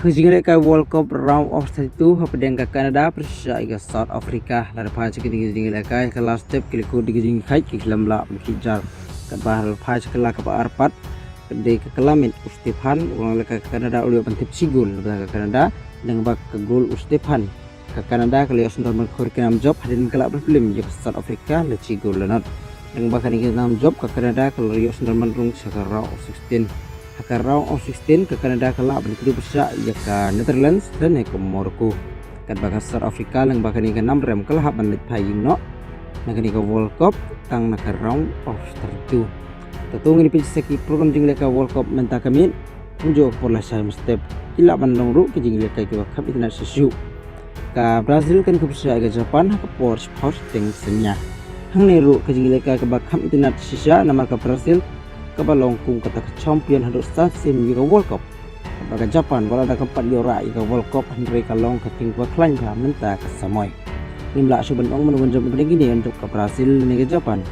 Kejingga World Cup round of 32 hapedeng ka Canada persia iga South Africa lar pha chike dingin ka last step kiliko digin khai kilam la kijar ka bahal pha chike la ka arpat de ka kelamin Stefan ulang ka Canada ulio pantip sigul ka Canada dengan bak ka gol Stefan ka Canada kali os normal khor ke nam job hadin kala film je South Africa le sigul lanat dengan bak ni nam job ka Canada kali os normal rung sakara of 16 Haka round of 16 ke Canada kelak berikut besar ia ke Netherlands dan ke Morocco. Kat bakal South Africa yang bakal ni ke 6 rem kelah bandit payung no. Nak ni ke World Cup tang nak round of 32. Tatung ini seki program jingle ke World Cup menta kami unjuk pola saya step. Ila bandong ru ke jingle ke kap international. Ka Brazil kan ke besar ke Japan ke Porsche teng senya. Hang ni ru ke jingle ke bakam international nama ke Brazil kabalong kung kata champion hadok sim juga World Cup pada Japan wala ada keempat yora ika World Cup Andre kalong keting klan ka menta ke Samoy nimla suban ong menunjuk begini untuk ke Brazil ni ke Japan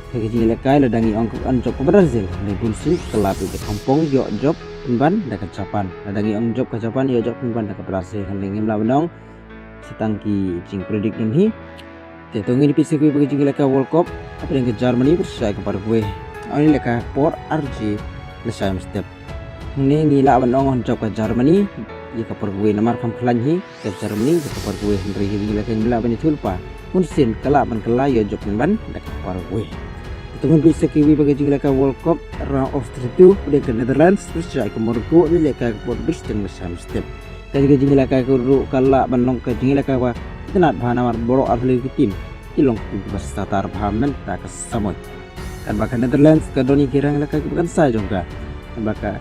ke jile kai ladangi ong ke Brazil ni bunsin kelap ke kampung yo job penban ke Japan ladangi ong job ke Japan yo job penban ke Brazil kan nimla benong setangki jing predik ni tetong ini pisik ke jile ka World Cup apa yang ke Germany bersai ke Paraguay ini leka Port RG lesai step ini gila benong job ke Germany ia ke Paraguay nomor kamklan ke Germany ke Paraguay hari gila ke gila bani tulpa unsin kala ban kala yo job ban ke Paraguay tunggu bisa kiwi bagi gila ke World Cup round of 32 pada ke Netherlands terus ke Morocco ini leka Port Bristol lesai step dan juga gila ke ru kala benong ke gila ke wa tenat bahan nomor borok ahli tim ilong bahasa tar pahaman tak ke Samoy kan baka Netherlands kadon kirang laka bukan saya juga kan baka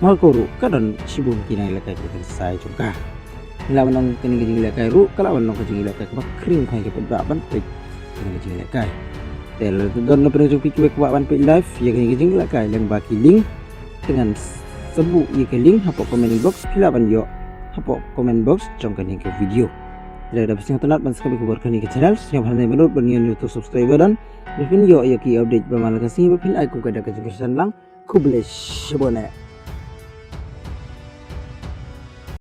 Malkuru kadon sibum kirang laka bukan saya juga ila manong kini gijing laka ru kala manong gijing laka bak kring kai ke ba ban pik kini gijing laka tel don no penunjuk pik ke ban pik live ya kini gijing laka yang baki link dengan sebu ye ke link hapo comment box pila ban yo hapo comment box jong kini ke video tidak ada pesan tenat ban sekali kubarkan ke channel yang hanya menurut berniat YouTube subscribe dan video ya ki update bermalah kasih berpin aku kada kejurusan lang kubles sebone